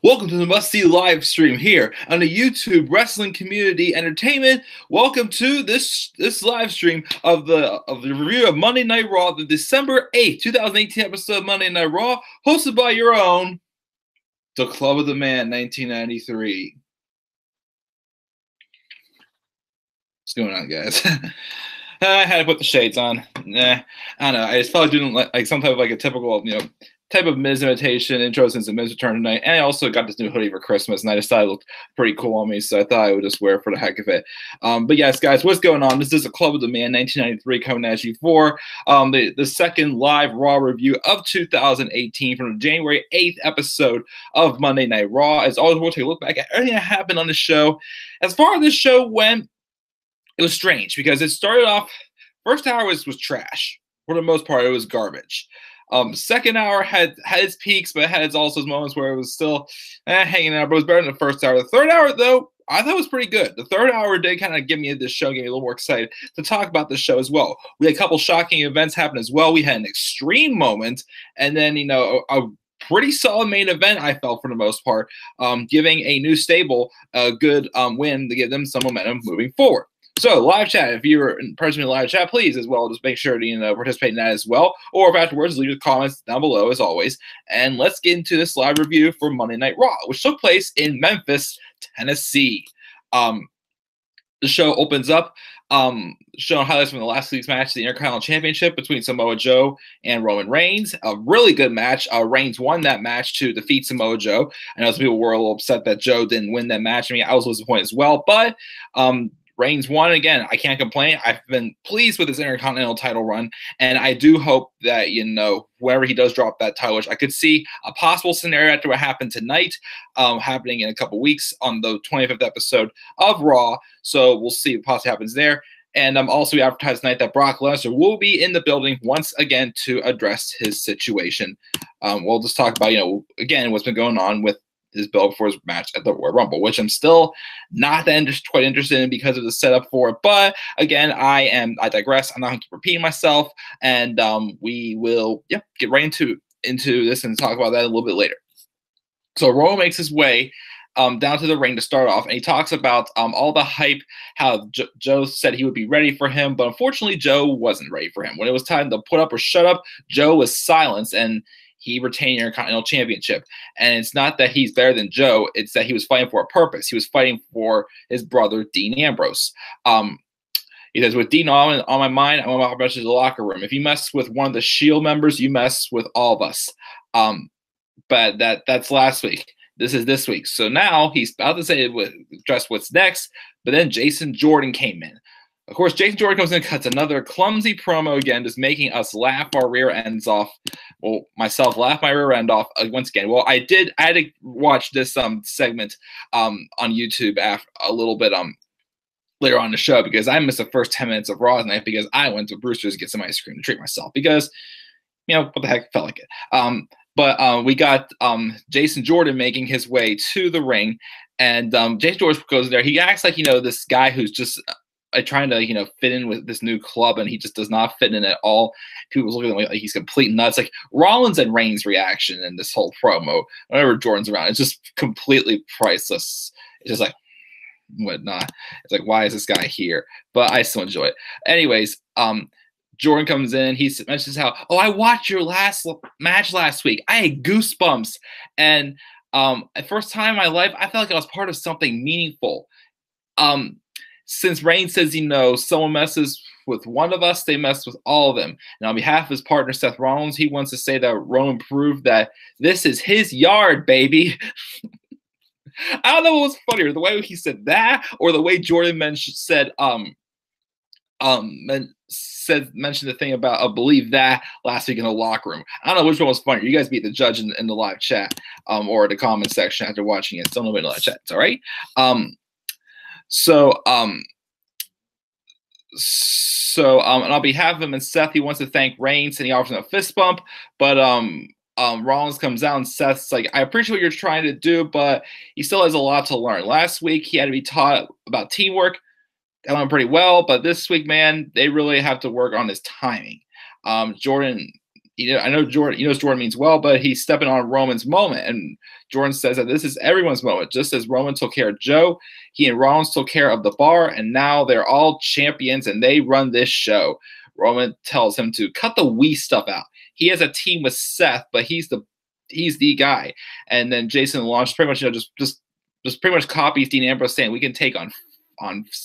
Welcome to the must-see live stream here on the YouTube Wrestling Community Entertainment. Welcome to this live stream of the review of Monday Night Raw, the December 8th, 2018 episode of Monday Night Raw, hosted by your own, the Club of the Man, 1993. What's going on, guys? I had to put the shades on. Nah, I don't know. I just felt like doing like some type of like a typical, type of Miz imitation intro since the Miz returned tonight. And I also got this new hoodie for Christmas, and I decided it looked pretty cool on me, so I thought I would just wear it for the heck of it. But yes, guys, what's going on? This is a Club of the Man 1993 coming at you for the second live Raw review of 2018 from the January 8th episode of Monday Night Raw. As always, we'll take a look back at everything that happened on the show. As far as this show went, it was strange because it started off, first hour was trash. For the most part, it was garbage. Second hour had its peaks, but it had also its moments where it was still hanging out, but it was better than the first hour. The third hour, though, I thought was pretty good. The third hour did kind of give me this show, get me a little more excited to talk about the show as well. We had a couple shocking events happen as well. We had an extreme moment, and then, a pretty solid main event, I felt, for the most part, giving a new stable a good win to give them some momentum moving forward. So, live chat, if you're present in the live chat, please, as well, just make sure to, participate in that as well. Or if afterwards, leave your comments down below, as always. And let's get into this live review for Monday Night Raw, which took place in Memphis, Tennessee. The show opens up, showing highlights from the last week's match, the Intercontinental Championship between Samoa Joe and Roman Reigns. A really good match. Reigns won that match to defeat Samoa Joe. I know some people were a little upset that Joe didn't win that match. I mean, I was disappointed as well, but Reigns won again. I can't complain. I've been pleased with his Intercontinental title run, and I do hope that, wherever he does drop that title, which I could see a possible scenario after what happened tonight, happening in a couple weeks on the 25th episode of Raw. So we'll see what possibly happens there. And also, we advertised tonight that Brock Lesnar will be in the building once again to address his situation. We'll just talk about, again, what's been going on with his build for his match at the Royal Rumble, which I'm still not that quite interested in because of the setup for it. But again, I digress. I'm not going to keep repeating myself, and we will get right into this and talk about that a little bit later. So Roman makes his way down to the ring to start off, and he talks about all the hype, how Joe said he would be ready for him, but unfortunately Joe wasn't ready for him. When it was time to put up or shut up, Joe was silenced, and he retained the Intercontinental Championship. And it's not that he's better than Joe. It's that he was fighting for a purpose. He was fighting for his brother, Dean Ambrose. He says, with Dean on my mind, I want to rush to the locker room. If you mess with one of the Shield members, you mess with all of us. But that's last week. This is this week. So now he's about to say just what's next. But then Jason Jordan came in. Of course, Jason Jordan comes in and cuts another clumsy promo again, just making us laugh our rear ends off. Well, myself laugh my rear end off once again. Well, I had to watch this segment on YouTube after a little bit later on the show because I missed the first 10 minutes of Raw tonight because I went to Brewster's to get some ice cream to treat myself because, what the heck, felt like it. But we got Jason Jordan making his way to the ring, and Jason Jordan goes there. He acts like, this guy who's just trying to, fit in with this new club, and he just does not fit in at all. People look at him like he's complete nuts. Like Rollins and Reigns' reaction in this whole promo, whenever Jordan's around, it's just completely priceless. It's just like, whatnot. It's like, why is this guy here? But I still enjoy it. Anyways, Jordan comes in. He mentions how, I watched your last match last week. I had goosebumps. And the first time in my life, I felt like I was part of something meaningful. Since Reigns says, someone messes with one of us, they mess with all of them. And on behalf of his partner, Seth Rollins, he wants to say that Roman proved that this is his yard, baby. I don't know what was funnier, the way he said that or the way Jordan mentioned the thing about believe that last week in the locker room. I don't know which one was funnier. You guys be the judge in the live chat or the comment section after watching it. Still nobody in the live chat. It's all right. So on behalf of him and Seth, he wants to thank Reigns, and he offers him a fist bump. But Rollins comes out, and Seth's like, I appreciate what you're trying to do, but he still has a lot to learn. Last week, he had to be taught about teamwork. That went pretty well, but this week, man, they really have to work on his timing. Jordan I know Jordan, Jordan means well, but he's stepping on Roman's moment. And Jordan says that this is everyone's moment. Just as Roman took care of Joe, he and Rollins took care of the bar, and now they're all champions and they run this show. Roman tells him to cut the we stuff out. He has a team with Seth, but he's the guy. And then Jason launches pretty much, just pretty much copies Dean Ambrose saying we can take on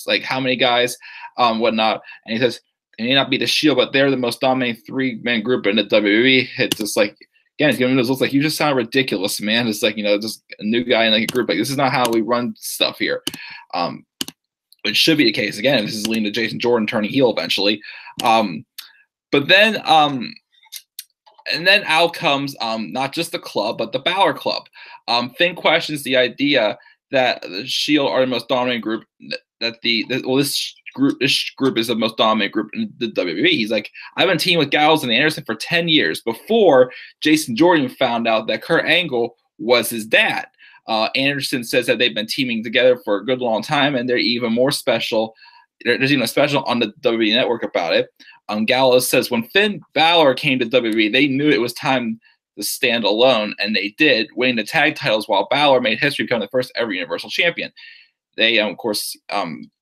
like how many guys, whatnot. And he says, it may not be the Shield, but they're the most dominating three-man group in the WWE. It's just like, again, it's giving those looks like you just sound ridiculous, man. It's like, just a new guy in like a group. Like, this is not how we run stuff here. Which should be the case. Again, this is leading to Jason Jordan turning heel eventually. But then, and then out comes not just the club, but the Balor Club. Finn questions the idea that the Shield are the most dominant group. This group is the most dominant group in the WWE. He's like, I've been teaming with Gallows and Anderson for 10 years before Jason Jordan found out that Kurt Angle was his dad. Anderson says that they've been teaming together for a good long time, and they're even more special. There's even a special on the WWE Network about it. Gallows says when Finn Balor came to WWE, they knew it was time to stand alone, and they did, winning the tag titles while Balor made history becoming the first ever Universal Champion. They, of course,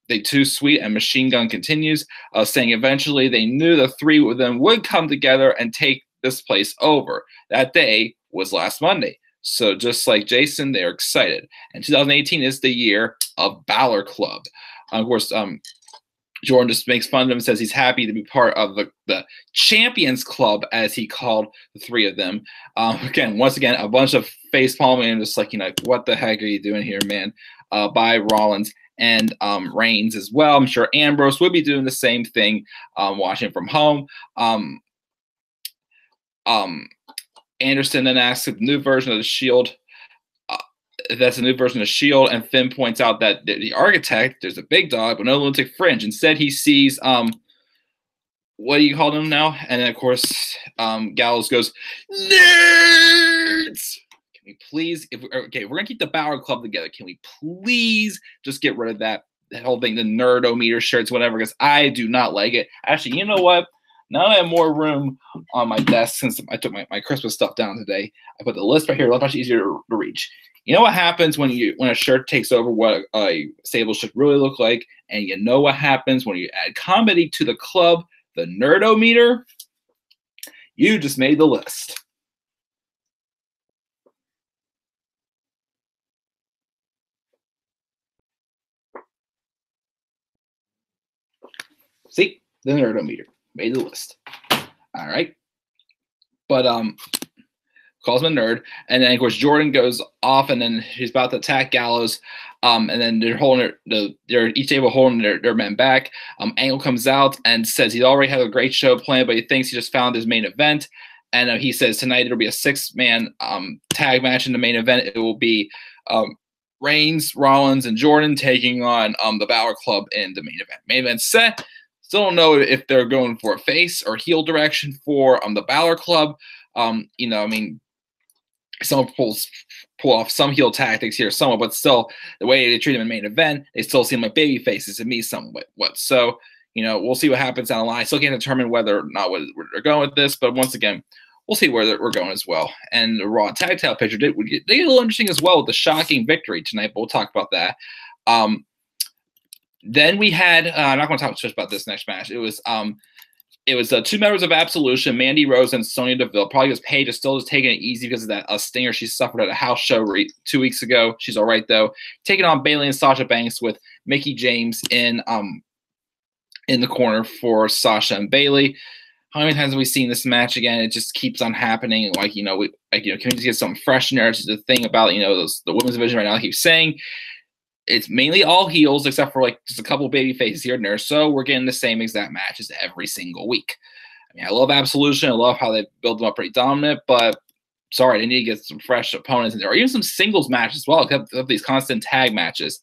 they too sweet, and Machine Gun continues, saying eventually they knew the three of them would come together and take this place over. That day was last Monday. So just like Jason, they're excited. And 2018 is the year of Balor Club. Of course, Jordan just makes fun of him and says he's happy to be part of the Champions Club, as he called the three of them. Once again, a bunch of face palming and just like, what the heck are you doing here, man? By Rollins and Reigns as well. I'm sure Ambrose would be doing the same thing, watching from home. Anderson then asks if the new version of the Shield, that's a new version of Shield, and Finn points out that the architect, there's a big dog, but no lunatic fringe. Instead, he sees what do you call them now? And then of course, Gallows goes, nerds. Can we please, we're gonna keep the Balor Club together. Can we please just get rid of that whole thing, the nerdometer shirts, whatever? Because I do not like it. Actually, you know what? Now I have more room on my desk since I took my Christmas stuff down today. I put the list right here. It's much easier to reach. You know what happens when a shirt takes over what a stable should really look like, and you know what happens when you add comedy to the club, the nerdometer? You just made the list. See, the nerdometer made the list. All right, but calls him a nerd, and then of course Jordan goes off, and then he's about to attack Gallows, and then they're each able holding their men back. Angle comes out and says he already has a great show planned, but he thinks he just found his main event, and he says tonight it'll be a 6-man tag match in the main event. It will be Reigns, Rollins, and Jordan taking on the Balor Club in the main event. Main event set. Still don't know if they're going for a face or heel direction for the Balor Club. Some pull off some heel tactics here somewhat, but still the way they treat them in main event, they still seem like baby faces to me somewhat. So, we'll see what happens down the line. I still can't determine whether or not where they're going with this, but once again, we'll see where we're going as well. And the Raw tag title picture they get a little interesting as well with the shocking victory tonight, but we'll talk about that. Then we had I'm not going to talk much about this next match. It was 2 members of Absolution, Mandy Rose and Sonya Deville. Probably because Paige is still just taking it easy because of that stinger she suffered at a house show 2 weeks ago. She's all right though. Taking on Bayley and Sasha Banks with Mickie James in the corner for Sasha and Bayley. How many times have we seen this match again? It just keeps on happening. Can we just get something fresh in there? It's the thing about the women's division right now. I keep saying it's mainly all heels except for just a couple baby faces here and there. So we're getting the same exact matches every single week. I love Absolution. I love how they build them up pretty dominant, but sorry, they need to get some fresh opponents in there, or even some singles matches as well. Except of these constant tag matches.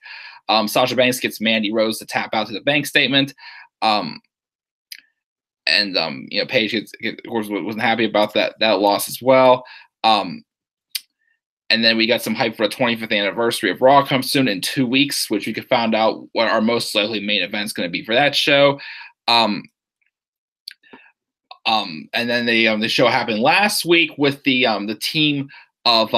Sasha Banks gets Mandy Rose to tap out to the bank statement. Paige of course wasn't happy about that loss as well. And then we got some hype for the 25th anniversary of Raw comes soon in 2 weeks, which we could find out what our most likely main event is going to be for that show. And then the show happened last week with the team of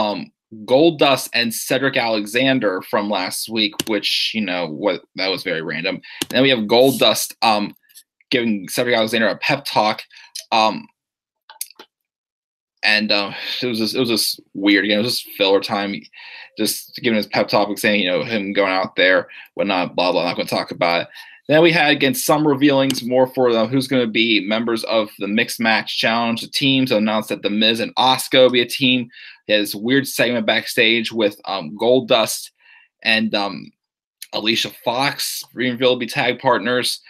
Goldust and Cedric Alexander from last week, which that was very random. And then we have Goldust giving Cedric Alexander a pep talk. And it was just weird. Again, it was just filler time, just giving his pep talk, saying him going out there, whatnot, blah blah. I'm not going to talk about it. Then we had again some revealings more for who's going to be members of the Mixed Match Challenge. The teams announced that The Miz and Asuka will be a team. He has this weird segment backstage with Goldust and Alicia Fox revealed to be tag partners.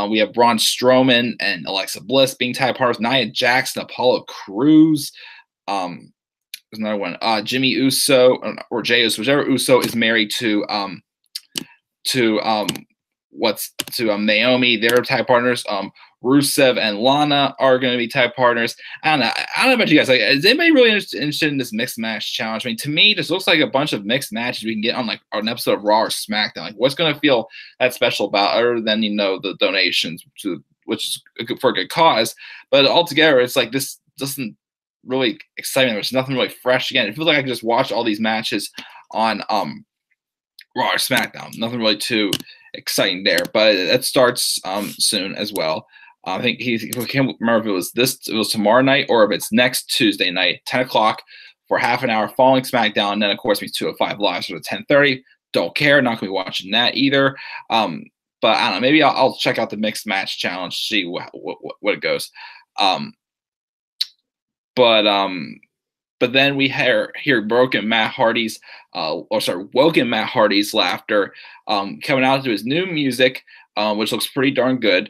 We have Braun Strowman and Alexa Bliss being tag partners. Nia Jax and Apollo Crews. There's another one. Jimmy Uso or Jey Uso, whichever Uso is married to Naomi. They're tag partners. Rusev and Lana are going to be tag partners. I don't know about you guys. Like, is anybody really interested in this mixed match challenge? I mean, to me, this looks like a bunch of mixed matches we can get on like an episode of Raw or SmackDown. Like, what's going to feel that special about, other than the donations which is for a good cause? But altogether, it's like this doesn't really excite me. There's nothing really fresh. Again, it feels like I can just watch all these matches on Raw or SmackDown. Nothing really too exciting there, but it starts soon as well. I think I can't remember if it was tomorrow night or if it's next Tuesday night, 10 o'clock for half an hour following SmackDown. And then of course we 205 Live for the 10:30. Don't care, not gonna be watching that either. But I don't know, maybe I'll check out the Mixed Match Challenge, see what it goes. But then we hear woken Matt Hardy's laughter coming out to his new music, which looks pretty darn good.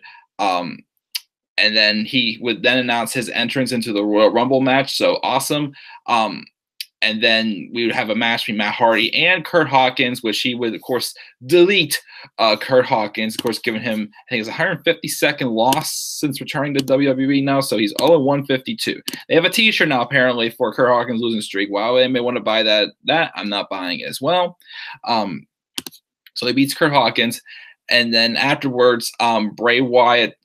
And then he would then announce his entrance into the Royal Rumble match. So awesome. And then we would have a match between Matt Hardy and Curt Hawkins, which he would, of course, delete Curt Hawkins, of course, giving him, I think it's 152nd loss since returning to WWE now. So he's 0-152. They have a t-shirt now, apparently, for Curt Hawkins' losing streak. Wow, they may want to buy that. I'm not buying it as well. So he beats Curt Hawkins. And then afterwards, Bray Wyatt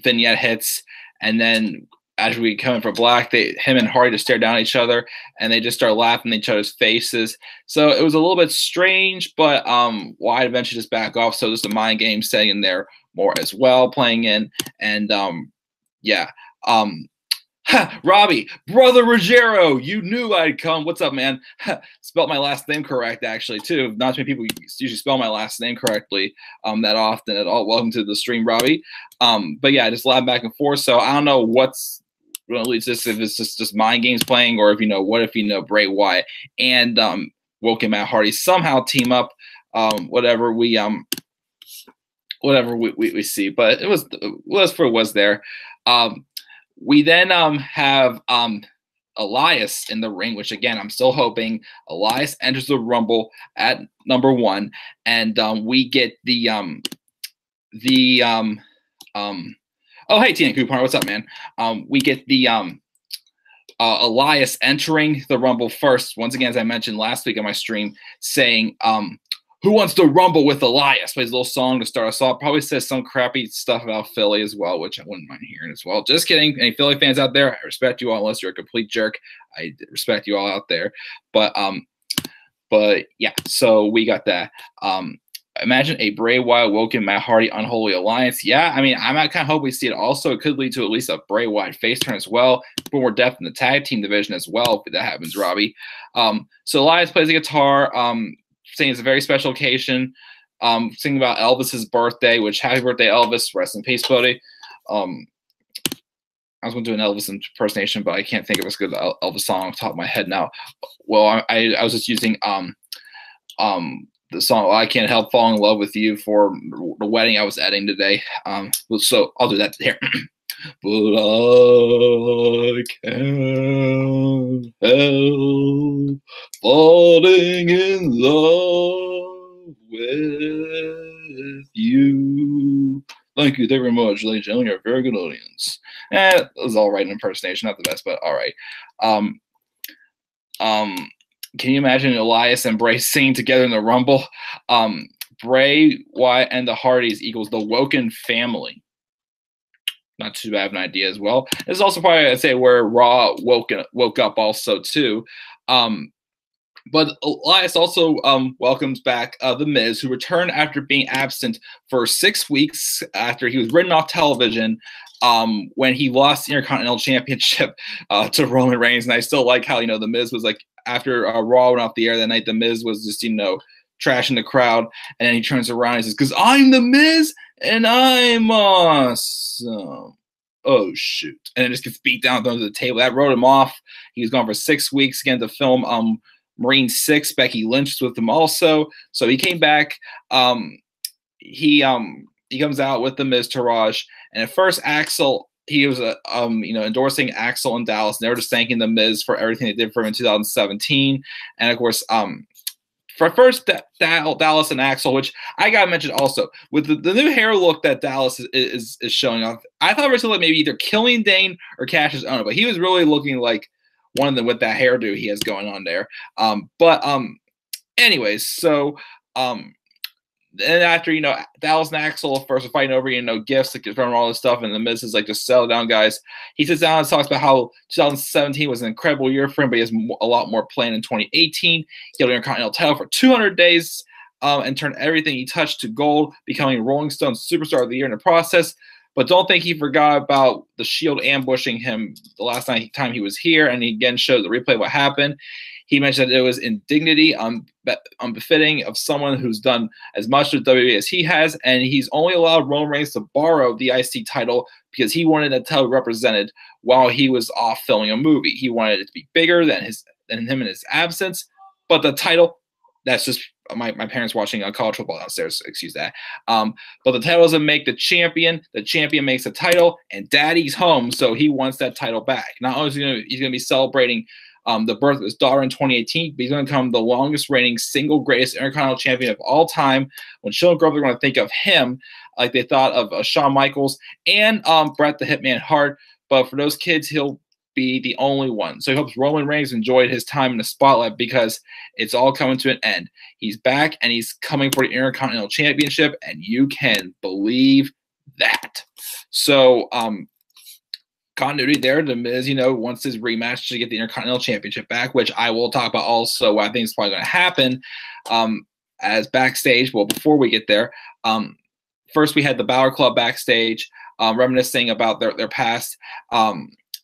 vignette hits. And then as we come in for Black, him and Hardy just stare down at each other, and they just start laughing in each other's faces. So it was a little bit strange, but Wyatt eventually just back off. So there's the mind game setting in there more as well, playing in. And Robbie, brother Ruggiero, you knew I'd come. What's up, man? Spelled my last name correct, actually, too. Not too many people usually spell my last name correctly that often at all. Welcome to the stream, Robbie. But yeah, just loud back and forth. So I don't know what's really just if it's just mind games playing, or if what if Bray Wyatt and woken Matt Hardy somehow team up. Whatever we see, but it was there. We then have Elias in the ring, which again I'm still hoping Elias enters the Rumble at number 1, and we get oh hey TN Coupon, what's up, man? We get the Elias entering the Rumble first. Once again, as I mentioned last week on my stream, saying who wants to rumble with Elias? Plays a little song to start us off. Probably says some crappy stuff about Philly as well, which I wouldn't mind hearing as well. Just kidding. Any Philly fans out there, I respect you all, unless you're a complete jerk. I respect you all out there. But yeah, so we got that. Imagine a Bray Wyatt, woken Matt Hardy, unholy alliance. Yeah, I mean, I might kind of hope we see it also. It could lead to at least a Bray Wyatt face turn as well. Put more depth in the tag team division as well, if that happens, Robbie. So Elias plays the guitar, saying it's a very special occasion, singing about Elvis's birthday, which happy birthday, Elvis, rest in peace, buddy. I was going to do an Elvis impersonation, but I can't think of a good Elvis song off the top of my head now. Well, I was just using the song "I Can't Help Falling in Love with You" for the wedding I was editing today. So I'll do that here. But I can't help falling in love with you. Thank you very much, ladies and gentlemen. You're a very good audience. It was all right in impersonation, not the best, but all right. Can you imagine Elias and Bray singing together in the Rumble? Bray Wyatt and the Hardys equals the Woken family. not too bad of an idea as well. This is also probably, I'd say, where Raw woke up also too. But Elias also welcomes back The Miz, who returned after being absent for 6 weeks after he was written off television when he lost the Intercontinental Championship to Roman Reigns. And I still like how, The Miz was like, after Raw went off the air that night, The Miz was just, trashing the crowd. And then he turns around and says, "'Cause I'm The Miz and I'm awesome." Oh, shoot. And then just gets beat down, thrown to the table. That wrote him off. He was gone for 6 weeks again to film Marine 6. Becky Lynch was with him also. So he came back. He comes out with the Miz Taraj. And at first, Axel, he was endorsing Axel and Dallas. And they were just thanking the Miz for everything they did for him in 2017. And of course, for first Dallas and Axel, which I gotta mention also, with the new hair look that Dallas is showing off, I thought it was like maybe either Killing Dane or Cash's owner, but he was really looking like one of them with that hairdo he has going on there. Anyways, so and after Dallas and Axel first are fighting over gifts like from all this stuff, and the Miz is like, just settle down, guys. He sits down and talks about how 2017 was an incredible year for him, but he has a lot more planned in 2018. He held the Intercontinental title for 200 days and turned everything he touched to gold, becoming Rolling Stone's Superstar of the Year in the process. But don't think he forgot about the Shield ambushing him the last time he was here, and he again showed the replay of what happened. He mentioned that it was indignity, unbefitting of someone who's done as much with WWE as he has, and he's only allowed Roman Reigns to borrow the IC title because he wanted the title represented while he was off filming a movie. He wanted it to be bigger than him in his absence, but the title, that's just my parents watching college football downstairs, excuse that. But the title doesn't make the champion makes the title, and Daddy's home, so he wants that title back. Not only is he's going to be celebrating the birth of his daughter in 2018, but he's going to become the longest reigning single greatest Intercontinental Champion of all time. When children grow up, they're going to think of him like they thought of Shawn Michaels and Bret the Hitman Hart. But for those kids, he'll be the only one. So he hopes Roman Reigns enjoyed his time in the spotlight because it's all coming to an end. He's back and he's coming for the Intercontinental Championship, and you can believe that. So, continuity there. The Miz, wants his rematch to get the Intercontinental Championship back, which I will talk about also what I think is probably going to happen as backstage. Well, before we get there, first we had the Balor Club backstage reminiscing about their past.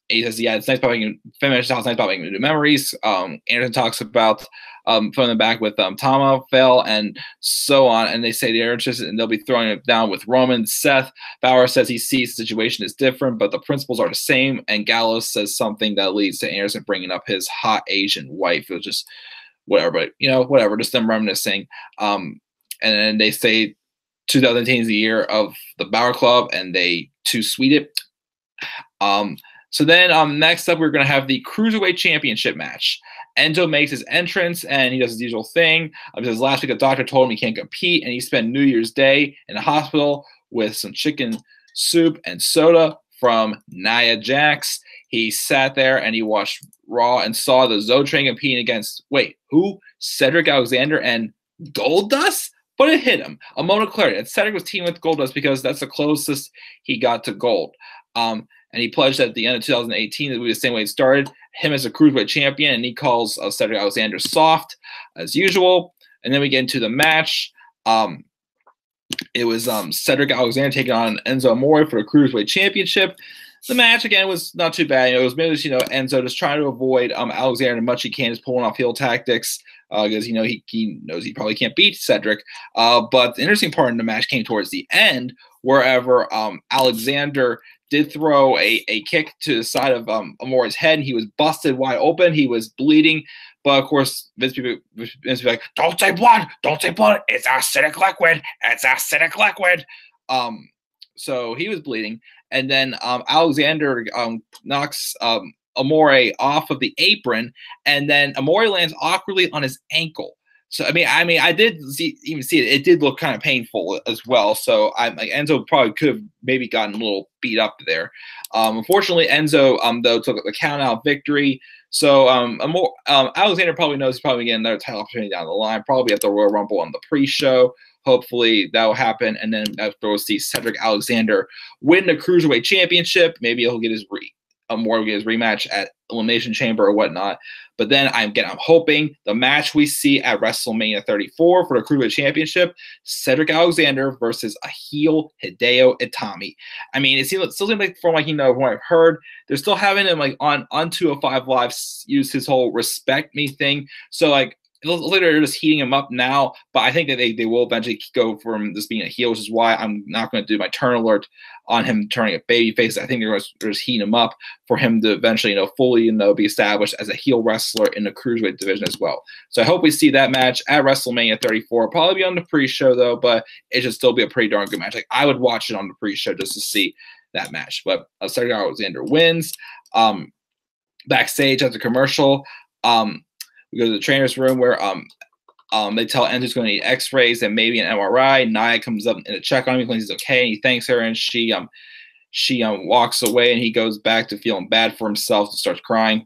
He says, yeah, it's nice about making it's nice about making new memories. Anderson talks about from the back with Tama, Phil, and so on. And they say they're interested and they'll be throwing it down with Roman. Seth Balor says he sees the situation is different, but the principles are the same. And Gallows says something that leads to Anderson bringing up his hot Asian wife. It was just whatever, but whatever, just them reminiscing. And then they say 2018 is the year of the Balor Club, and they too sweet it. So then next up, we're going to have the Cruiserweight Championship match. Enzo makes his entrance, and he does his usual thing. Because last week, a doctor told him he can't compete, and he spent New Year's Day in the hospital with some chicken soup and soda from Nia Jax. He sat there, and he watched Raw and saw the Zo Train competing against, wait, who? Cedric Alexander and Goldust? But it hit him. A moment of clarity. And Cedric was teaming with Goldust because that's the closest he got to gold. And he pledged that at the end of 2018 that it would be the same way it started, him as a Cruiserweight champion, and he calls Cedric Alexander soft, as usual. And then we get into the match. It was Cedric Alexander taking on Enzo Amore for the Cruiserweight Championship. The match, again, was not too bad. It was mainly just, Enzo just trying to avoid Alexander as much he can, just pulling off heel tactics because, he knows he probably can't beat Cedric. But the interesting part in the match came towards the end, wherever Alexander did throw a kick to the side of Amore's head, and he was busted wide open. He was bleeding. But, of course, Vince would be like, don't say blood. Don't say blood. It's acidic liquid. It's acidic liquid. So he was bleeding. And then Alexander knocks Amore off of the apron, and then Amore lands awkwardly on his ankle. So I did even see it. It did look kind of painful as well. So Enzo probably could have maybe gotten a little beat up there. Unfortunately, Enzo though took the count out victory. So Alexander probably knows he's probably getting another title opportunity down the line, probably at the Royal Rumble on the pre-show. hopefully that will happen. And then after we'll see Cedric Alexander win the Cruiserweight Championship. Maybe he'll get his rematch at Elimination Chamber or whatnot. But then I'm hoping the match we see at WrestleMania 34 for the Cruiserweight Championship, Cedric Alexander versus a heel Hideo Itami. I mean, it still seems like from what I've heard, they're still having him on 205 Live use his whole respect me thing. So literally just heating him up now, but I think that they will eventually go from this being a heel, which is why I'm not going to do my turn alert on him turning a babyface. I think they're just heating him up for him to eventually, fully, be established as a heel wrestler in the Cruiserweight division as well. So I hope we see that match at WrestleMania 34. Probably be on the pre-show though, but it should still be a pretty darn good match. I would watch it on the pre-show just to see that match. But Cedric Alexander wins. Backstage at the commercial, we go to the trainer's room where they tell Enzo's going to need X-rays and maybe an MRI. Nia comes up in a check on him, claims he's okay, and he thanks her, and she walks away, and he goes back to feeling bad for himself and starts crying.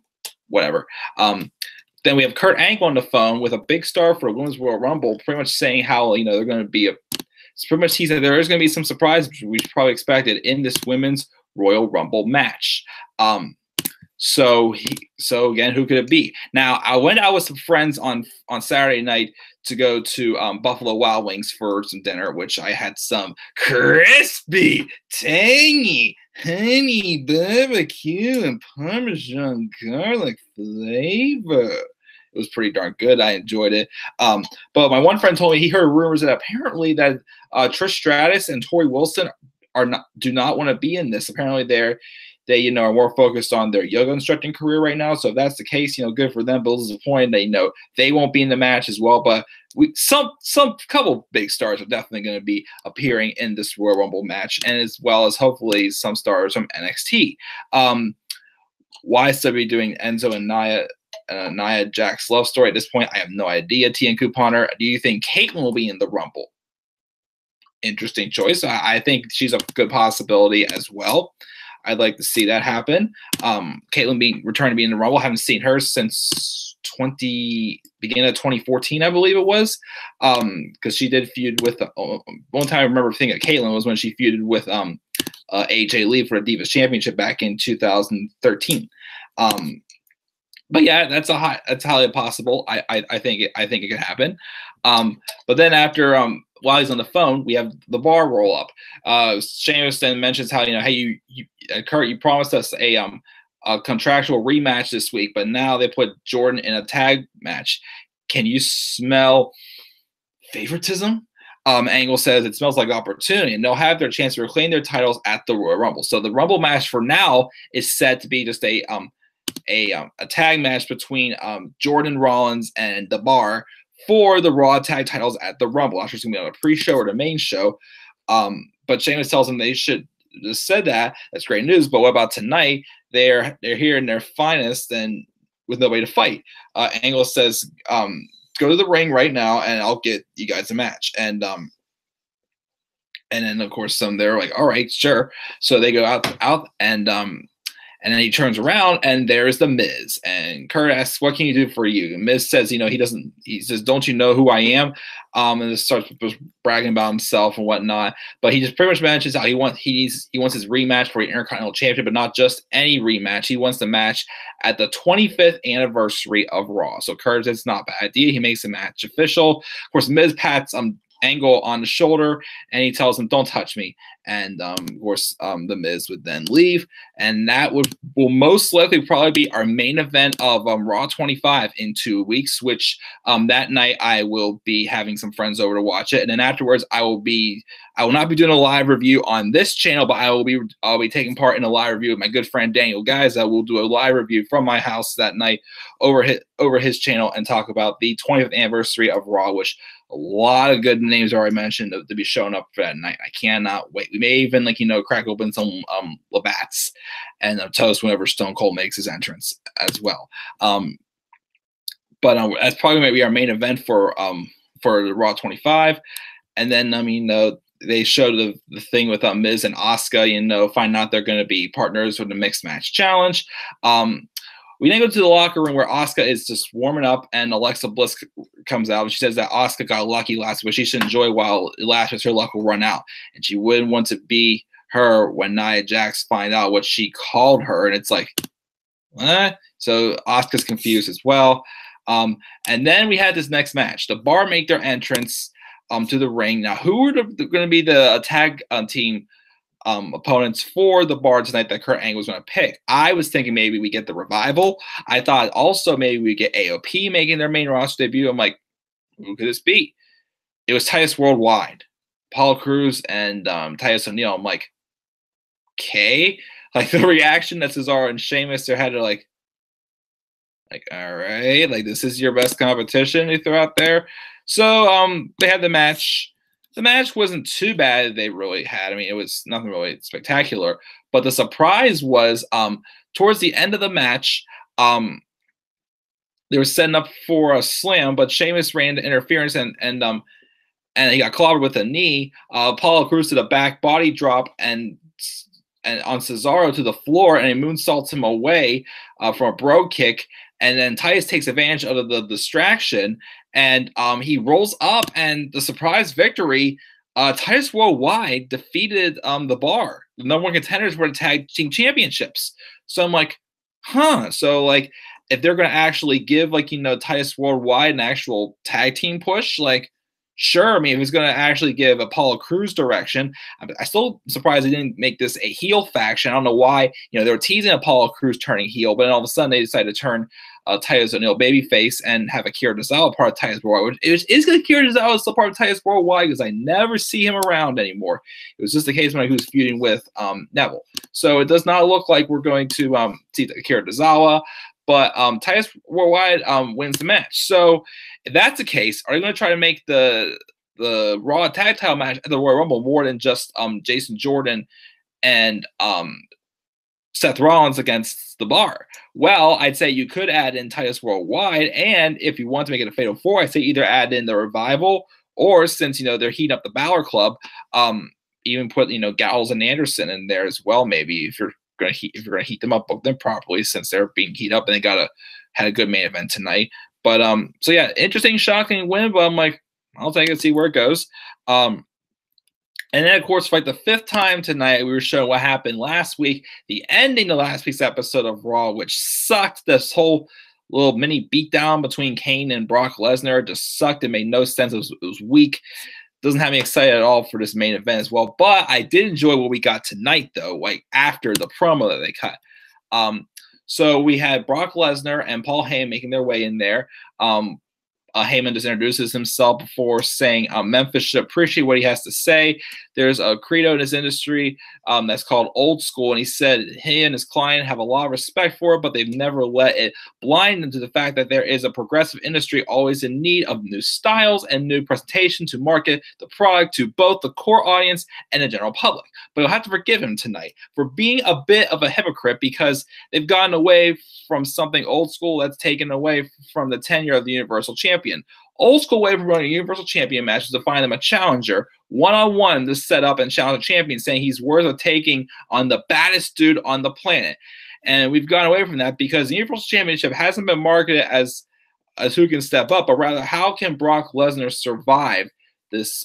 Whatever. Then we have Curt Angle on the phone with a big star for the Women's Royal Rumble, pretty much saying how they're going to be it's pretty much he said there is going to be some surprises we probably expected in this Women's Royal Rumble match. So again, who could it be? Now, I went out with some friends on Saturday night to go to Buffalo Wild Wings for some dinner, which I had some crispy, tangy, honey barbecue and Parmesan garlic flavor. It was pretty darn good. I enjoyed it. But my one friend told me he heard rumors that apparently that Trish Stratus and Tori Wilson do not want to be in this. Apparently they are more focused on their yoga instructing career right now. So if that's the case, good for them. But disappointed they won't be in the match as well. But some couple big stars are definitely going to be appearing in this Royal Rumble match, and as well as hopefully some stars from NXT. Why still be doing Enzo and Nia Jax love story at this point? I have no idea. TN Couponer, do you think Caitlyn will be in the Rumble? Interesting choice. I think she's a good possibility as well. I'd like to see that happen. Caitlyn returning to be in the Rumble. I haven't seen her since beginning of 2014, I believe it was, because she did feud with one time I remember thinking of Caitlyn was when she feuded with AJ Lee for the Divas Championship back in 2013. But yeah, that's highly possible. I think it could happen. But then after while he's on the phone, we have the bar roll up. Sheamus then mentions how hey, Curt, you promised us a contractual rematch this week, but now they put Jordan in a tag match. Can you smell favoritism? Angle says it smells like opportunity, and they'll have their chance to reclaim their titles at the Royal Rumble. So the Rumble match for now is set to be just a tag match between Jordan Rollins and The Bar for the Raw tag titles at the Rumble. Actually, it's going to be on a pre-show or the main show. But Sheamus tells them they should just said that. That's great news. But what about tonight? They're here in their finest and with nobody to fight. Angle says, go to the ring right now and I'll get you guys a match. And then of course they're like, all right, sure. So they go out and then he turns around and there's the Miz. And Curt asks, what can you do for you? And Miz says, he says, don't you know who I am? And just starts just bragging about himself and whatnot. But he just pretty much mentions how he wants his rematch for the Intercontinental Championship, but not just any rematch. He wants the match at the 25th anniversary of Raw. So Curt says it's not a bad idea. He makes the match official. Of course, Miz pats Angle on the shoulder and he tells him, don't touch me. And of course the Miz would then leave, and that will most likely probably be our main event of Raw 25 in 2 weeks, which that night I will be having some friends over to watch it, and then afterwards I will not be doing a live review on this channel, but I'll be taking part in a live review with my good friend Daniel Gaiza. We'll do a live review from my house that night over his channel and talk about the 20th anniversary of Raw, which a lot of good names already mentioned to be showing up for that night. I cannot wait. We may even crack open some Labatt's and toast whenever Stone Cold makes his entrance as well. But that's probably maybe our main event for the Raw 25. And then they showed the thing with Miz and Asuka, finding out they're going to be partners with the Mixed Match Challenge. We then go to the locker room where Asuka is just warming up, and Alexa Bliss comes out, and she says that Asuka got lucky last week. She should enjoy while it lasts, her luck will run out, and she wouldn't want to be her when Nia Jax find out what she called her, and it's like, what? So Asuka's confused as well. And then we had this next match. The Bar make their entrance to the ring. Now, who are going to be the tag team opponents for the Bar tonight that Kurt Angle was going to pick? I was thinking maybe we get the Revival. I thought also maybe we get AOP making their main roster debut. I'm like, who could this be? It was Titus Worldwide, Apollo Crews, and Titus O'Neil. I'm like, okay. Like the reaction that Cesaro and Sheamus, they had to like, all right, like this is your best competition you throw out there. So they had the match. The match wasn't too bad. They really had. I mean, it was nothing really spectacular. But the surprise was towards the end of the match, they were setting up for a slam, but Sheamus ran into interference and he got clobbered with a knee. Apollo Crews did a back body drop and on Cesaro to the floor, and he moonsaults him away from a bro kick. And then Titus takes advantage of the distraction, and he rolls up, and the surprise victory, Titus Worldwide defeated the Bar, the #1 contenders for the tag team championships. So I'm like, huh. So like, if they're going to actually give like, Titus Worldwide an actual tag team push, like, sure. I mean, if he's going to actually give Apollo Crews direction, I'm still surprised they didn't make this a heel faction. I don't know why. They were teasing Apollo Crews turning heel, but then all of a sudden they decided to turn Titus O'Neil babyface and have Akira Tozawa part of Titus Worldwide. Is Akira Tozawa still part of Titus Worldwide? Because I never see him around anymore. It was just the case when he was feuding with Neville. So it does not look like we're going to see Akira Tozawa. But Titus Worldwide wins the match. So if that's the case, are they going to try to make the Raw tag title match at the Royal Rumble more than just Jason Jordan and Seth Rollins against the Bar? Well, I'd say you could add in Titus Worldwide, and if you want to make it a Fatal 4, I'd say either add in the Revival, or since they're heating up the Balor Club, even put Gallows and Anderson in there as well. Maybe if you're gonna heat them up, book them properly, since they're being heated up and they had a good main event tonight. But so yeah, interesting, shocking win. But I'm like, I'll take it and see where it goes. And then of course, for like the 5th time tonight, we were showing what happened last week, the ending of last week's episode of Raw, which sucked. This whole little mini beatdown between Kane and Brock Lesnar just sucked. It made no sense. It was weak. Doesn't have me excited at all for this main event as well. But I did enjoy what we got tonight, though, like after the promo that they cut. So we had Brock Lesnar and Paul Heyman making their way in there. Heyman just introduces himself before saying Memphis should appreciate what he has to say. There's a credo in this industry that's called old school, and he said he and his client have a lot of respect for it, but they've never let it blind them to the fact that there is a progressive industry always in need of new styles and new presentation to market the product to both the core audience and the general public. But you'll have to forgive him tonight for being a bit of a hypocrite, because they've gotten away from something old school that's taken away from the tenure of the Universal Champion. Old school way of running a Universal Champion match is to find them a challenger one-on-one to set up and challenge a champion, saying he's worth of taking on the baddest dude on the planet. And we've gone away from that because the Universal Championship hasn't been marketed as who can step up, but rather how can Brock Lesnar survive this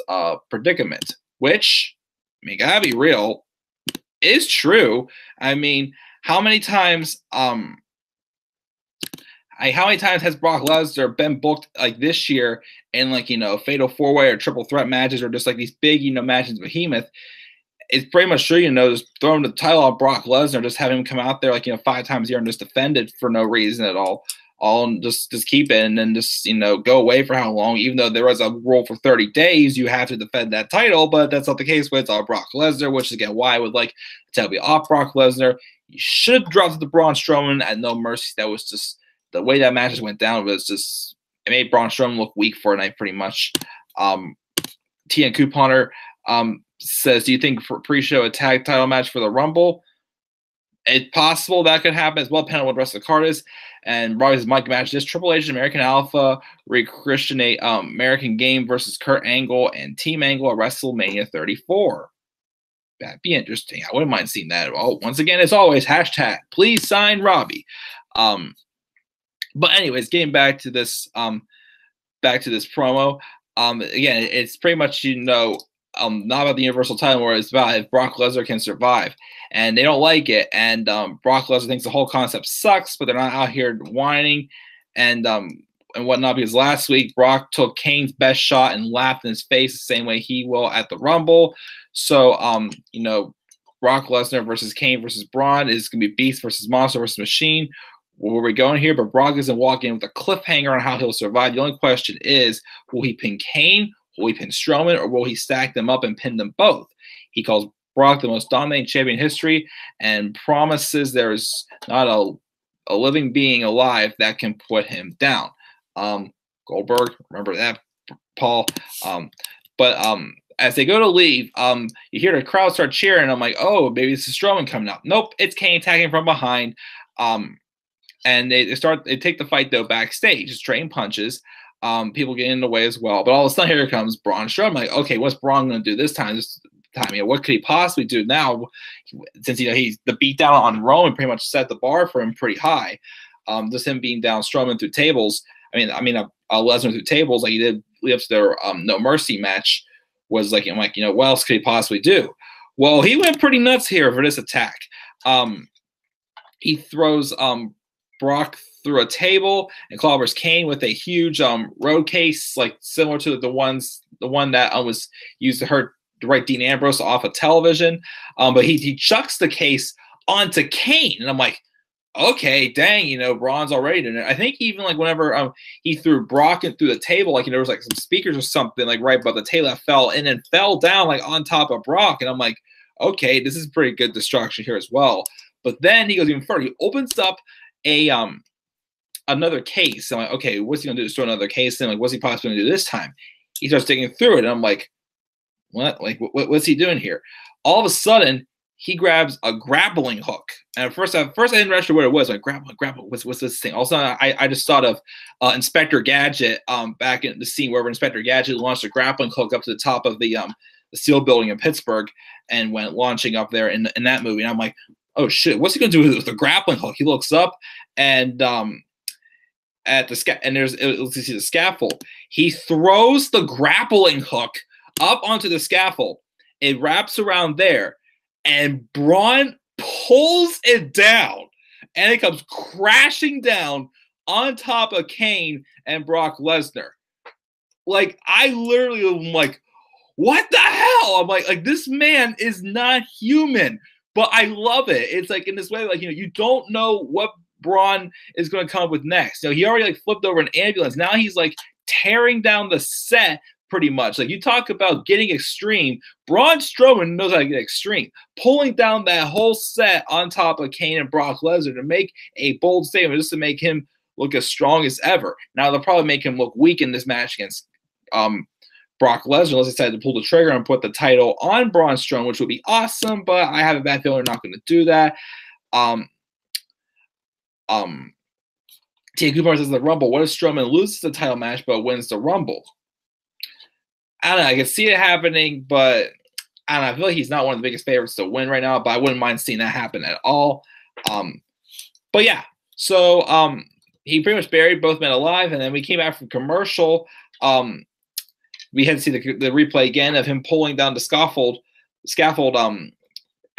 predicament, which, I mean, gotta be real, is true. I mean, how many times has Brock Lesnar been booked like this year in like, fatal 4-way or triple threat matches, or just like these big, matches with Behemoth? It's pretty much true, just throwing the title on Brock Lesnar, just have him come out there like, 5 times a year and just defend it for no reason at all. Just keep it and then just, go away for how long, even though there was a rule for 30 days, you have to defend that title, but that's not the case with Brock Lesnar, which is again why I would like to be off Brock Lesnar. You should have dropped the Braun Strowman at No Mercy. That was just the way that match went down. Was just, it made Braun Strowman look weak for a night pretty much. TN Couponer says, do you think for pre-show a tag title match for the Rumble? It's possible that could happen as well, depending on what the rest of the card is. And Robbie's Mike match, this Triple H American Alpha re-Christian American Game versus Kurt Angle and Team Angle at WrestleMania 34. That'd be interesting. I wouldn't mind seeing that at all. Once again, as always, hashtag please sign Robbie. But anyways, getting back to this promo. Again, it's pretty much, not about the Universal title, where it's about if Brock Lesnar can survive. And they don't like it. And Brock Lesnar thinks the whole concept sucks, but they're not out here whining and whatnot, because last week Brock took Kane's best shot and laughed in his face the same way he will at the Rumble. So, Brock Lesnar versus Kane versus Braun is going to be Beast versus Monster versus Machine. Where we're going here, but Brock doesn't walk in with a cliffhanger on how he'll survive. The only question is, will he pin Kane, will he pin Strowman, or will he stack them up and pin them both? He calls Brock the most dominating champion in history and promises there's not a living being alive that can put him down. Goldberg, remember that, Paul. But as they go to leave, you hear the crowd start cheering. I'm like, oh, maybe this is Strowman coming up. Nope, it's Kane attacking from behind. And they take the fight, though, backstage. Just trading punches. People getting in the way as well. But all of a sudden, here comes Braun Strowman. I'm like, okay, what's Braun going to do this time? What could he possibly do now? Since, he's the beatdown on Roman pretty much set the bar for him pretty high. Just him being down Strowman through tables. Lesnar through tables, like he did lead up to their No Mercy match, was like, what else could he possibly do? Well, he went pretty nuts here for this attack. He throws Brock through a table and clobbers Kane with a huge road case, like similar to the one that was used to hurt Dean Ambrose off of television. But he chucks the case onto Kane, and I'm like, okay, dang, Braun's already doing it. I think even like whenever he threw Brock through the table, like there was like some speakers or something like right above the table that fell in and fell down like on top of Brock, and I'm like, okay, this is pretty good destruction here as well. But then he goes even further. He opens up another case. I'm like, okay, what's he gonna do? Just throw another case in? Like, what's he possibly gonna do this time? He starts digging through it, and I'm like, what? Like, what's he doing here? All of a sudden, he grabs a grappling hook. And at first I didn't register what it was. Like, grapple. What's this thing? Also, I just thought of Inspector Gadget back in the scene where Inspector Gadget launched a grappling hook up to the top of the steel building in Pittsburgh and went launching up there in that movie. And I'm like, oh shit, what's he gonna do with the grappling hook? He looks up and at the let's see the scaffold. He throws the grappling hook up onto the scaffold. It wraps around there, and Braun pulls it down, and it comes crashing down on top of Kane and Brock Lesnar. Like, I literally am like, what the hell? I'm like this man is not human. But I love it. It's like in this way, like, you don't know what Braun is going to come up with next. He already like flipped over an ambulance. Now he's like tearing down the set pretty much. Like, you talk about getting extreme. Braun Strowman knows how to get extreme. Pulling down that whole set on top of Kane and Brock Lesnar to make a bold statement, just to make him look as strong as ever. Now they'll probably make him look weak in this match against Brock Lesnar, unless they decide to pull the trigger and put the title on Braun Strowman, which would be awesome, but I have a bad feeling they're not going to do that. Tia Cooper says the Rumble. What if Strowman loses the title match but wins the Rumble? I don't know. I can see it happening, but I don't know. I feel like he's not one of the biggest favorites to win right now, but I wouldn't mind seeing that happen at all. But yeah, so he pretty much buried both men alive, and then we came back from commercial. We had to see the replay again of him pulling down the scaffold,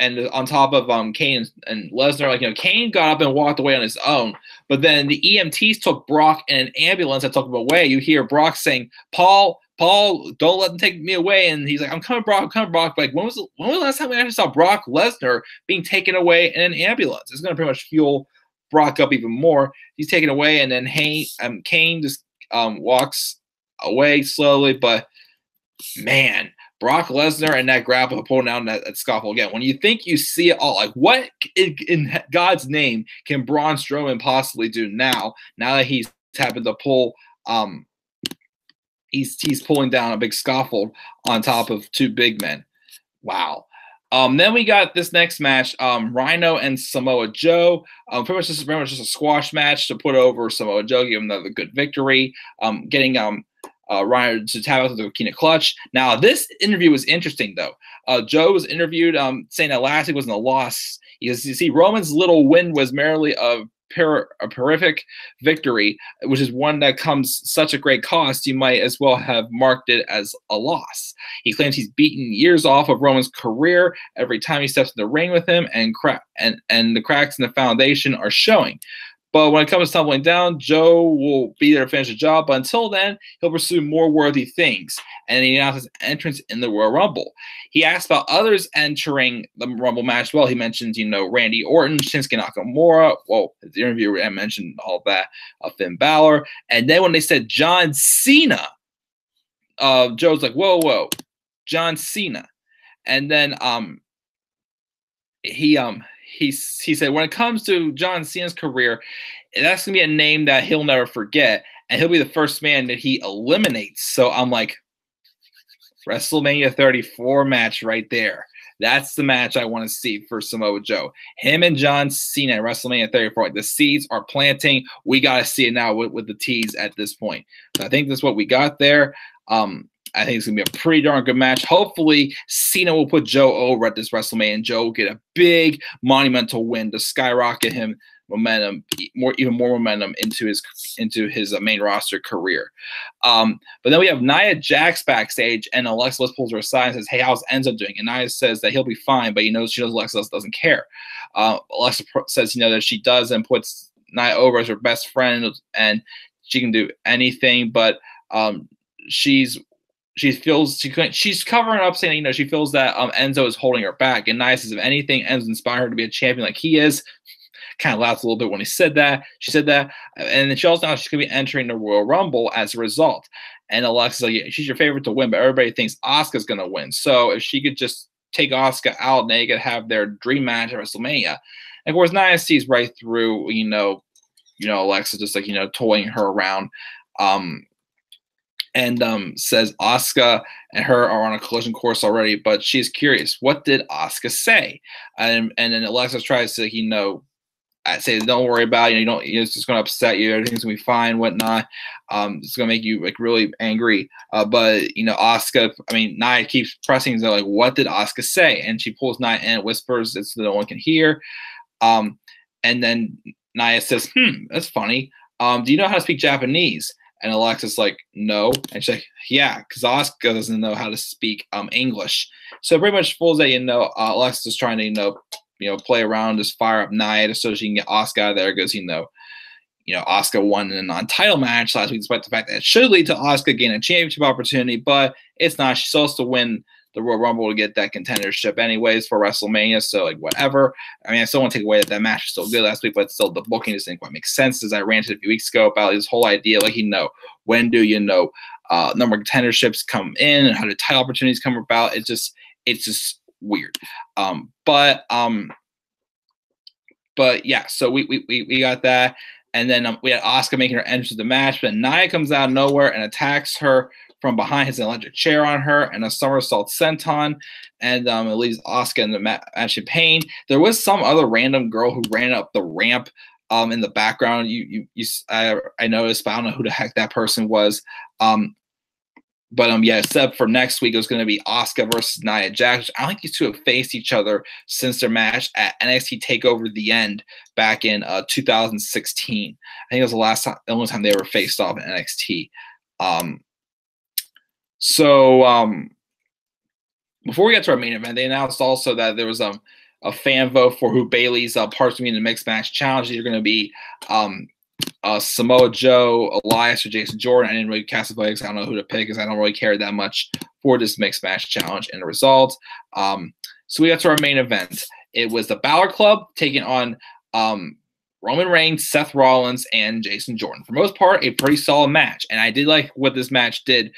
and on top of Kane and Lesnar. Like, Kane got up and walked away on his own, but then the EMTs took Brock in an ambulance and took him away. You hear Brock saying, Paul, don't let them take me away. And he's like, I'm coming, Brock. But like, when was the last time we actually saw Brock Lesnar being taken away in an ambulance? It's going to pretty much fuel Brock up even more. He's taken away, and then Kane just walks away slowly. But man, Brock Lesnar and that grapple pulling down that scaffold again. When you think you see it all, like, what in God's name can Braun Strowman possibly do now that he's having to pull he's pulling down a big scaffold on top of two big men? Wow. Then we got this next match, Rhino and Samoa Joe. Pretty much just a squash match to put over Samoa Joe, give him another good victory. Getting Rhino to tap out to the Kina clutch. Now, this interview was interesting, though. Joe was interviewed saying that last week wasn't a loss. You see, Roman's little win was merely a a horrific victory, which is one that comes such a great cost, you might as well have marked it as a loss. He claims he's beaten years off of Roman's career every time he steps in the ring with him, and the cracks in the foundation are showing. But when it comes to tumbling down, Joe will be there to finish the job. But until then, he'll pursue more worthy things. And he announced his entrance in the Royal Rumble. He asked about others entering the Rumble match. Well, he mentioned, Randy Orton, Shinsuke Nakamura. Well, the interview I mentioned all that, Finn Balor. And then when they said John Cena, Joe's like, whoa, John Cena. And then he said, when it comes to John Cena's career, that's going to be a name that he'll never forget, and he'll be the first man that he eliminates. So I'm like, WrestleMania 34 match right there. That's the match I want to see for Samoa Joe. Him and John Cena at WrestleMania 34. Like, the seeds are planting. We got to see it now with the tease at this point. So I think that's what we got there. I think it's going to be a pretty darn good match. Hopefully, Cena will put Joe over at this WrestleMania, and Joe will get a big, monumental win to skyrocket him momentum, even more momentum into his main roster career. But then we have Nia Jax backstage, and Alexa Bliss pulls her aside and says, "Hey, how's Enzo doing?" And Nia says that he'll be fine, but she knows Alexa doesn't care. Alexa says, that she does, and puts Nia over as her best friend, and she can do anything, but she's covering up, saying, she feels that Enzo is holding her back. And Nia says, if anything, Enzo inspired her to be a champion like he is. Kind of laughs a little bit when she said that. And then she also knows she's going to be entering the Royal Rumble as a result. And Alexa's like, yeah, she's your favorite to win, but everybody thinks Asuka's going to win. So if she could just take Asuka out, they could have their dream match at WrestleMania. And of course, Nia sees right through, Alexa just toying her around. And says Asuka and her are on a collision course already, but she's curious. What did Asuka say? And then Alexa tries to, say, don't worry about it. It's just going to upset you. Everything's going to be fine, whatnot. It's going to make you really angry. But Asuka, Nia keeps pressing. They're like, what did Asuka say? And she pulls Nia in and whispers it so no one can hear. And then Nia says, that's funny. Do you know how to speak Japanese? And Alexa's like, no. And she's like, yeah, because Asuka doesn't know how to speak English. So pretty much fools that, Alexa's trying to, play around, just fire up Nia so she can get Asuka out of there because, Asuka won in a non-title match last week, despite the fact that it should lead to Asuka gaining a championship opportunity, but it's not. She's supposed to win the Royal Rumble to get that contendership anyways for WrestleMania, so whatever. I still want to take away that match was still good last week, but still the booking just didn't quite make sense, as I ranted a few weeks ago about this whole idea, when do number of contenderships come in and how do title opportunities come about. It's just weird. But yeah, so we got that, and then we had Asuka making her entrance to the match, but Nia comes out of nowhere and attacks her from behind, his electric chair on her, and a somersault senton, and it leaves Asuka in the match in pain. There was some other random girl who ran up the ramp in the background. I noticed, but I don't know who the heck that person was. But except for next week, it was going to be Asuka versus Nia Jax. I don't think these two have faced each other since their match at NXT TakeOver The End back in 2016. I think it was the only time they ever faced off in NXT. So before we get to our main event, they announced also that there was a fan vote for who Bayley's parts will be in the mixed match challenge. These are going to be Samoa Joe, Elias, or Jason Jordan. I didn't really cast a vote because I don't know who to pick because I don't really care that much for this mixed match challenge and the result. So we got to our main event. It was the Balor Club taking on Roman Reigns, Seth Rollins, and Jason Jordan. For the most part, a pretty solid match. And I did like what this match did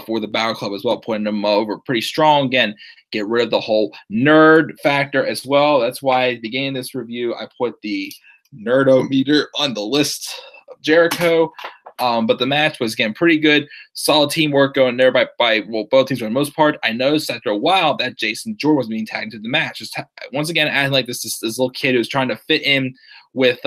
for the Balor Club as well, putting them over pretty strong. Again, get rid of the whole nerd factor as well. That's why at the beginning of this review, I put the nerdometer on the list of Jericho. But the match was, again, pretty good. Solid teamwork going there by both teams for the most part. I noticed after a while that Jason Jordan was being tagged into the match. Just once again, acting like this little kid who's trying to fit in with,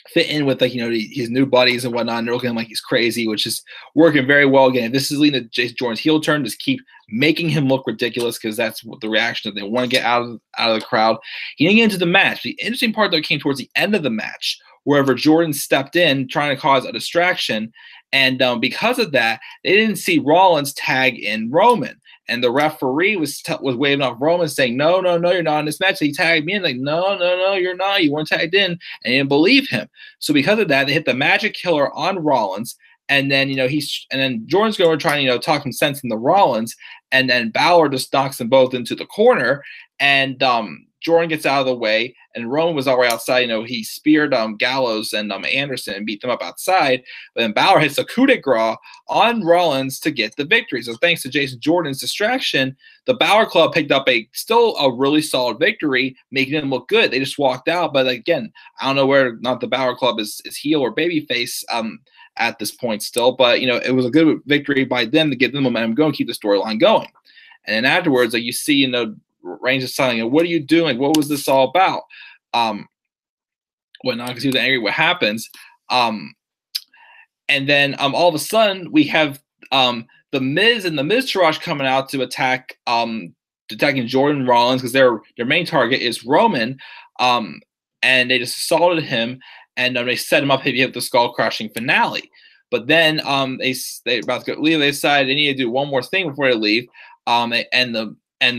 fit in with like his new buddies and whatnot. And they're looking at him like he's crazy, which is working very well. Again, if this is leading to Jason Jordan's heel turn, just keep making him look ridiculous because that's what the reaction that they want to get out of the crowd. He didn't get into the match. The interesting part though came towards the end of the match, wherever Jordan stepped in trying to cause a distraction, and because of that, they didn't see Rollins tag in Roman. And the referee was waving off Roman, saying, "No, no, no, you're not in this match." He tagged me in, like, "No, no, no, you're not. You weren't tagged in," and he didn't believe him. So because of that, they hit the Magic Killer on Rollins, and then then Jordan's going to try and talk some sense into Rollins, and then Balor just knocks them both into the corner, and Jordan gets out of the way, and Roman was already outside. He speared Gallows and Anderson and beat them up outside. But then Balor hits a coup de grace on Rollins to get the victory. So thanks to Jason Jordan's distraction, the Balor Club picked up still a really solid victory, making them look good. They just walked out. But again, I don't know where not the Balor Club is heel or babyface at this point still. But it was a good victory by them to get the momentum going, keep the storyline going. And then afterwards, like you see, Reigns is telling him, "What are you doing? What was this all about?" Whatnot, because he was angry. What happens? And then all of a sudden we have the Miz and the Miztourage coming out to attack, attacking Jordan Rollins because their main target is Roman, and they just assaulted him, and they set him up to hit the skull crushing finale. But then they about to leave. They decided they need to do one more thing before they leave, and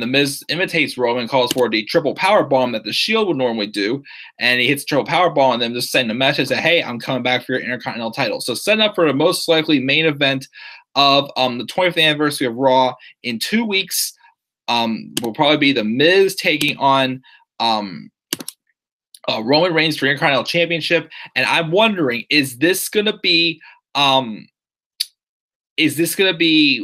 the Miz imitates Roman, calls for the triple power bomb that the Shield would normally do, and he hits the triple power bomb, and then just send a message that, "Hey, I'm coming back for your Intercontinental title." So setting up for the most likely main event of the 20th anniversary of Raw in 2 weeks. Will probably be the Miz taking on Roman Reigns for Intercontinental Championship, and I'm wondering, is this gonna be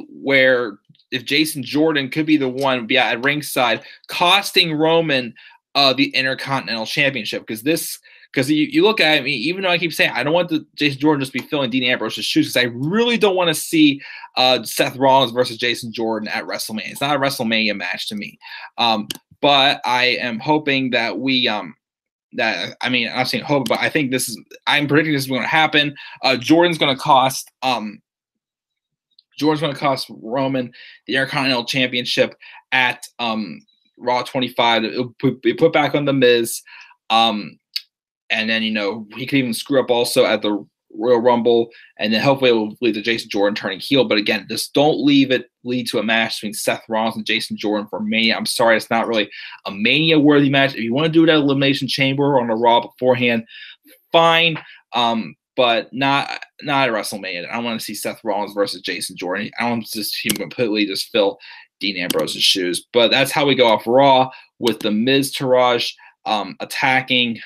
where if Jason Jordan could be the one at ringside costing Roman the Intercontinental Championship? Because you look at it, even though I keep saying I don't want Jason Jordan just be filling Dean Ambrose's shoes, because I really don't want to see Seth Rollins versus Jason Jordan at WrestleMania. It's not a WrestleMania match to me. But I am hoping that I'm not saying hope, but I think I'm predicting this is going to happen. Jordan's going to cost Roman the Intercontinental Championship at Raw 25. It'll be put back on the Miz, and then he could even screw up also at the Royal Rumble, and then hopefully it will lead to Jason Jordan turning heel. But again, just don't lead to a match between Seth Rollins and Jason Jordan for Mania. I'm sorry, it's not really a Mania-worthy match. If you want to do it at Elimination Chamber or on a Raw beforehand, fine. But not at WrestleMania. I want to see Seth Rollins versus Jason Jordan. I want to see him completely just fill Dean Ambrose's shoes. But that's how we go off Raw, with the Miztourage attacking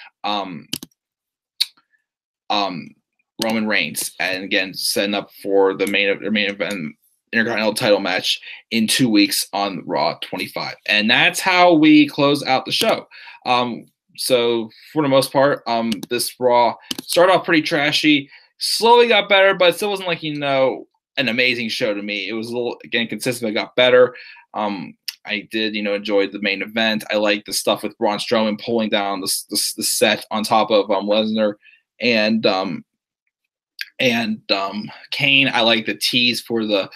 Roman Reigns, and again setting up for the main event Intercontinental title match in 2 weeks on Raw 25. And that's how we close out the show. So for the most part, this Raw started off pretty trashy, slowly got better, but it still wasn't like, an amazing show to me. It was a little, again, consistent, but got better. I did, enjoy the main event. I like the stuff with Braun Strowman pulling down the set on top of Lesnar and Kane. I like the tease for the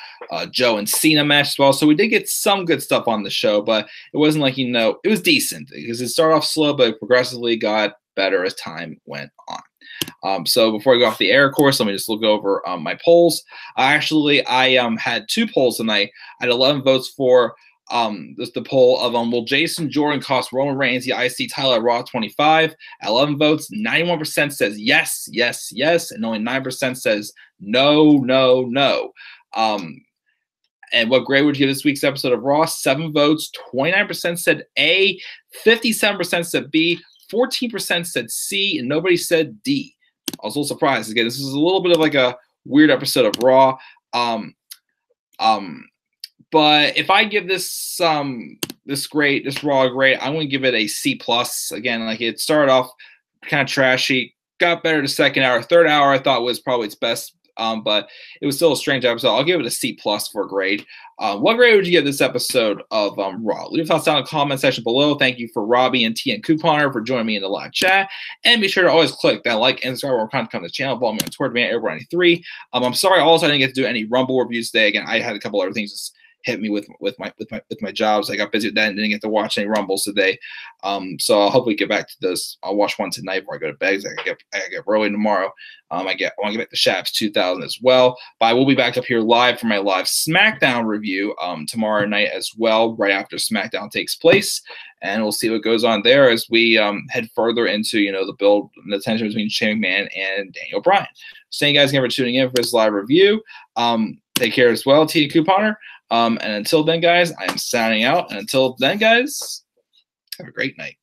Joe and Cena match as well. So we did get some good stuff on the show, but it wasn't like, it was decent because it started off slow, but it progressively got better as time went on. So before I go off the air, of course, let me just look over my polls. I had 2 polls tonight. I had 11 votes for the poll of will Jason Jordan cost Roman Reigns the IC title at Raw 25? At 11 votes, 91% says yes, yes, yes, and only 9% says no, no, no. And what grade would you give this week's episode of Raw? 7 votes, 29% said A, 57% said B, 14% said C, and nobody said D. I was a little surprised. Again, this is a little bit of like a weird episode of Raw. But if I give this Raw grade, I'm going to give it a C+. Again, like it started off kind of trashy, got better the second hour. Third hour I thought was probably its best but it was still a strange episode. I'll give it a C+ for grade. What grade would you give this episode of Raw? Leave your thoughts down in the comment section below. Thank you for Robbie and T and Couponer for joining me in the live chat. And be sure to always click that like and subscribe or content on the channel. Follow me on Twitter, Air93. I'm sorry also I didn't get to do any Rumble reviews today. Again, I had a couple other things just hit me with my jobs. I got busy with that and didn't get to watch any Rumbles today. So I'll hopefully get back to this. I'll watch one tonight before I go to bed. I get early tomorrow. I want to get back to Shaps 2000 as well. But I will be back up here live for my live SmackDown review tomorrow night as well, right after SmackDown takes place. And we'll see what goes on there as we head further into, the build and the tension between Shane McMahon and Daniel Bryan. So thank you guys again for tuning in for this live review. Take care as well, T Couponer. And until then, guys, I am signing out. And until then, guys, have a great night.